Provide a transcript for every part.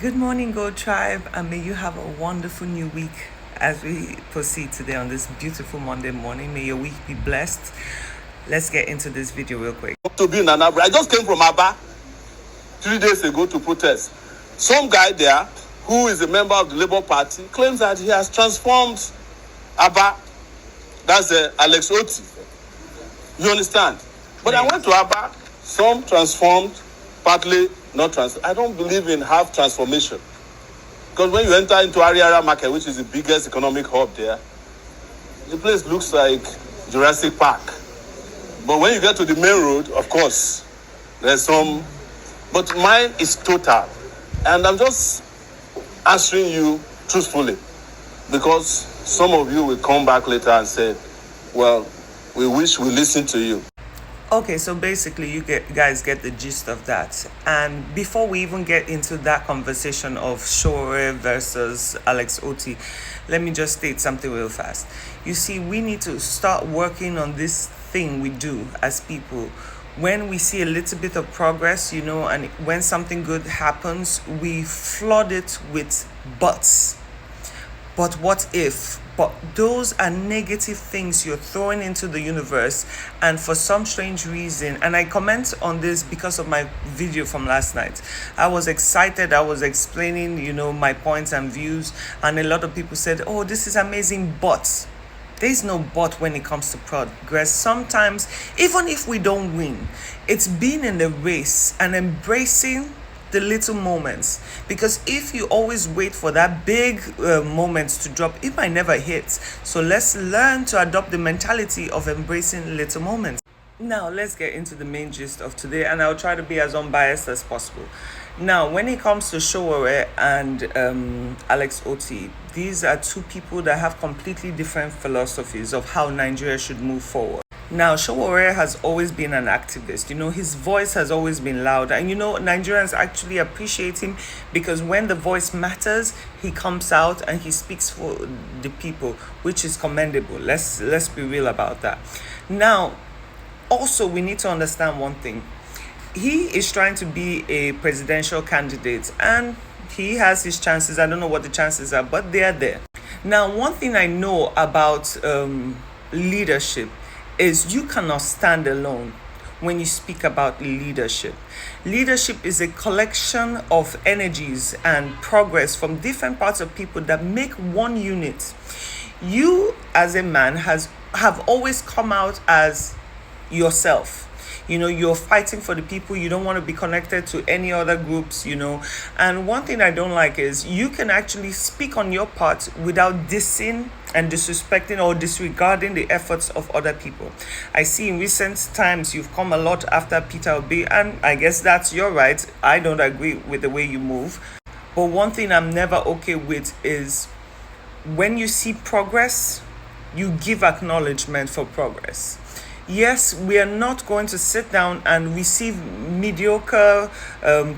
Good morning, Go Tribe, and may you have a wonderful new week as we proceed today on this beautiful Monday morning. May your week be blessed. Let's get into this video real quick. To be in Anambra. I just came from Aba 3 days ago to protest. Some guy there, who is a member of the Labour Party, claims that he has transformed Aba. That's Alex Oti. You understand? But I went to Aba, some transformed, partly not transformed. I don't believe in half transformation. Because when you enter into Ariara Market, which is the biggest economic hub there, the place looks like Jurassic Park. But when you get to the main road, of course, there's some... But mine is total. And I'm just answering you truthfully. Because some of you will come back later and say, well, we wish we listened to you. Okay, so basically you guys get the gist of that. And before we even get into that conversation of Shore versus Alex Oti, let me just state something real fast. You see, we need to start working on this thing we do as people. When we see a little bit of progress, and when something good happens, we flood it with buts. But what if? But those are negative things you're throwing into the universe, and for some strange reason, and I comment on this because of my video from last night. I was excited, I was explaining, my points and views, and a lot of people said, oh, this is amazing, but there's no but when it comes to progress. Sometimes, even if we don't win, it's being in the race and embracing the little moments, because if you always wait for that big moments to drop, it might never hit. So let's learn to adopt the mentality of embracing little moments. Now let's get into the main gist of today, and I'll try to be as unbiased as possible. Now, when it comes to Showore and Alex Oti, these are two people that have completely different philosophies of how Nigeria should move forward. Now, Showore has always been an activist. His voice has always been loud. And, Nigerians actually appreciate him because when the voice matters, he comes out and he speaks for the people, which is commendable. Let's be real about that. Now, also, we need to understand one thing. He is trying to be a presidential candidate and he has his chances. I don't know what the chances are, but they are there. Now, one thing I know about leadership is you cannot stand alone when you speak about leadership. Leadership is a collection of energies and progress from different parts of people that make one unit. You, as a man, have always come out as yourself. You're fighting for the people. You don't want to be connected to any other groups, And one thing I don't like is you can actually speak on your part without dissing and disrespecting or disregarding the efforts of other people. I see in recent times you've come a lot after Peter Obi, and I guess that's your right. I don't agree with the way you move. But one thing I'm never okay with is when you see progress, you give acknowledgement for progress. Yes, we are not going to sit down and receive mediocre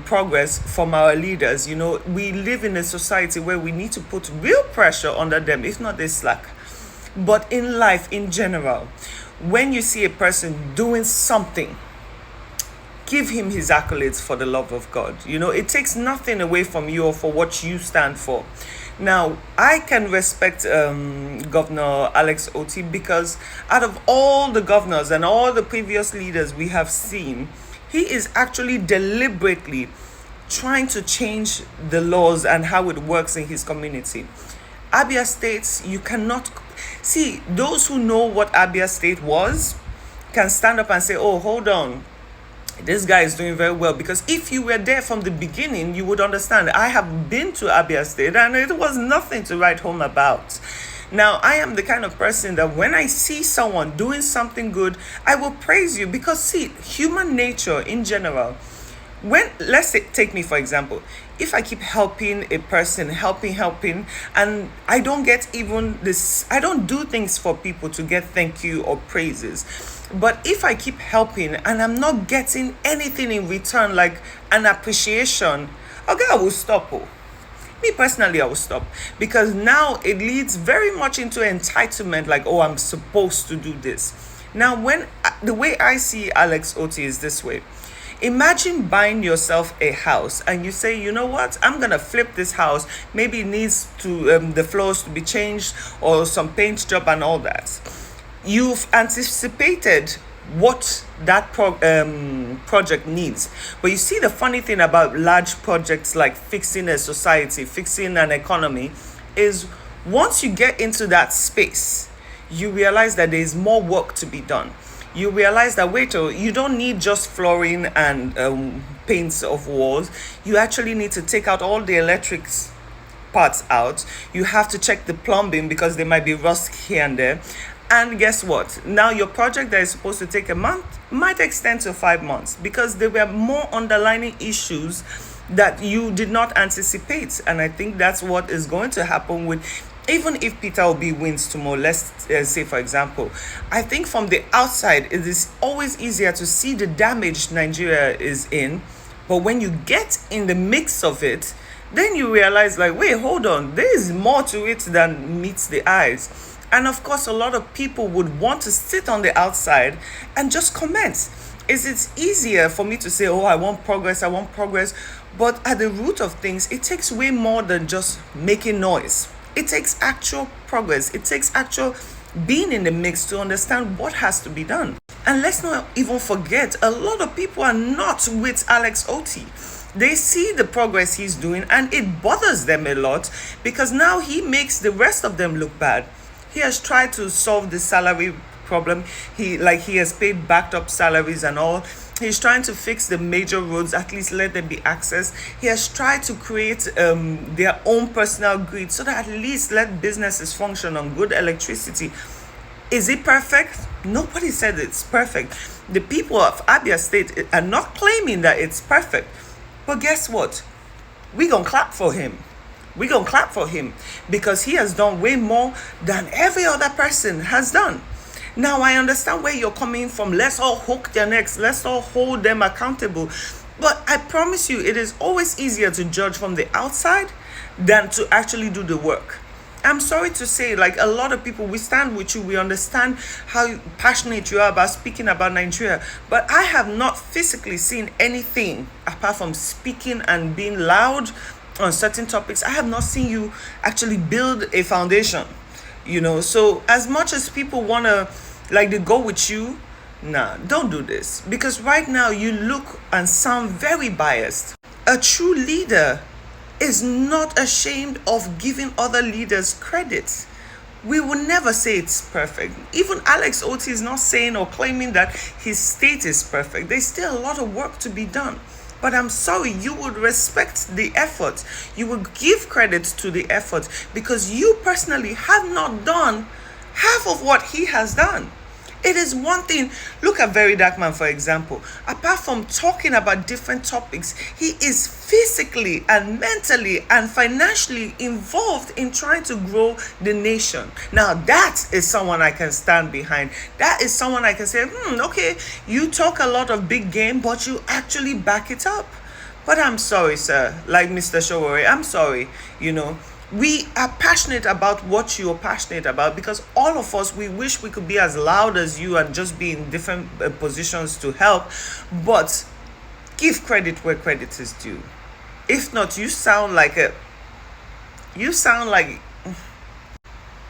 progress from our leaders. We live in a society where we need to put real pressure under them, if not they slack. But in life, in general, when you see a person doing something, give him his accolades for the love of God. It takes nothing away from you or for what you stand for. Now, I can respect Governor Alex Oti because out of all the governors and all the previous leaders we have seen, he is actually deliberately trying to change the laws and how it works in his community. Abia State, you cannot... See, those who know what Abia State was can stand up and say, oh, hold on, this guy is doing very well, because if you were there from the beginning, you would understand. I have been to Abia State and it was nothing to write home about. Now, I am the kind of person that when I see someone doing something good, I will praise you because, see, human nature in general, let's say, take me for example, if I keep helping a person, helping, and I don't get even this, I don't do things for people to get thank you or praises. But if I keep helping and I'm not getting anything in return, like an appreciation, okay, I will stop. Me personally, I will stop, because now it leads very much into entitlement, like, oh, I'm supposed to do this. Now, the way I see Alex Oti is this way. Imagine buying yourself a house and you say, you know what, I'm gonna flip this house. Maybe it needs to the floors to be changed or some paint job and all that. You've anticipated what that project needs. But you see, the funny thing about large projects like fixing a society, fixing an economy, is once you get into that space, you realize that there is more work to be done. You realize that, wait, oh, you don't need just flooring and paints of walls. You actually need to take out all the electrics parts out. You have to check the plumbing because there might be rust here and there. And guess what? Now your project that is supposed to take a month might extend to 5 months because there were more underlying issues that you did not anticipate. And I think that's what is going to happen with, even if Peter Obi wins tomorrow, let's say, for example, I think from the outside, it is always easier to see the damage Nigeria is in. But when you get in the mix of it, then you realize, like, wait, hold on, there is more to it than meets the eyes. And of course, a lot of people would want to sit on the outside and just comment. It's easier for me to say, oh, I want progress, I want progress. But at the root of things, it takes way more than just making noise. It takes actual progress. It takes actual being in the mix to understand what has to be done. And let's not even forget, a lot of people are not with Alex Oti. They see the progress he's doing and it bothers them a lot because now he makes the rest of them look bad. He has tried to solve the salary problem. He has paid backed up salaries and all. He's trying to fix the major roads, at least let them be accessed. He has tried to create their own personal grid so that at least let businesses function on good electricity. Is it perfect? Nobody said it's perfect. The people of Abia State are not claiming that it's perfect. But guess what? We're going to clap for him. We're going to clap for him because he has done way more than every other person has done. Now, I understand where you're coming from. Let's all hook their necks. Let's all hold them accountable. But I promise you, it is always easier to judge from the outside than to actually do the work. I'm sorry to say, like, a lot of people, we stand with you. We understand how passionate you are about speaking about Nigeria. But I have not physically seen anything apart from speaking and being loud on certain topics. I have not seen you actually build a foundation, So as much as people want to, like, they go with you, nah, don't do this. Because right now you look and sound very biased. A true leader is not ashamed of giving other leaders credit. We will never say it's perfect. Even Alex Oti is not saying or claiming that his state is perfect. There's still a lot of work to be done. But I'm sorry, you would respect the effort. You would give credit to the effort because you personally have not done half of what he has done. It is one thing. Look at Very Dark Man, for example. Apart from talking about different topics, he is physically and mentally and financially involved in trying to grow the nation. Now, that is someone I can stand behind. That is someone I can say, okay, you talk a lot of big game, but you actually back it up. But I'm sorry, sir. Like Mr. Showore, I'm sorry, We are passionate about what you are passionate about because all of us, we wish we could be as loud as you and just be in different positions to help. But give credit where credit is due. If not, you sound like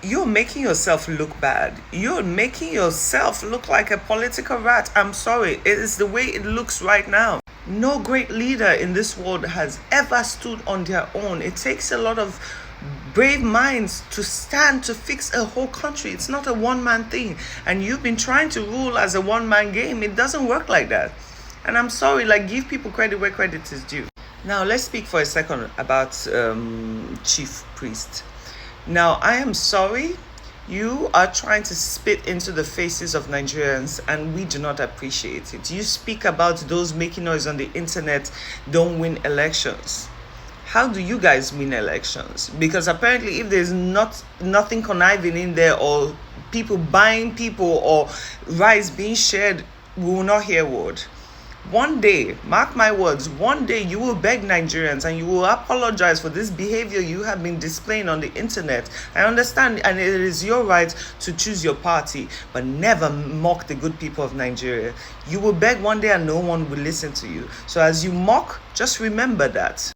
you're making yourself look bad. You're making yourself look like a political rat. I'm sorry. It is the way it looks right now. No great leader in this world has ever stood on their own. It takes a lot of brave minds to stand to fix a whole country. It's not a one-man thing. And you've been trying to rule as a one-man game. It doesn't work like that. And I'm sorry, give people credit where credit is due. Now, let's speak for a second about Chief Priest. Now, I am sorry. You are trying to spit into the faces of Nigerians, and we do not appreciate it. You speak about those making noise on the internet don't win elections. How do you guys win elections? Because apparently if there's nothing conniving in there or people buying people or rice being shared, we will not hear word. One day, mark my words, one day you will beg Nigerians and you will apologize for this behavior you have been displaying on the internet. I understand, and it is your right to choose your party, but never mock the good people of Nigeria. You will beg one day and no one will listen to you. So as you mock, just remember that.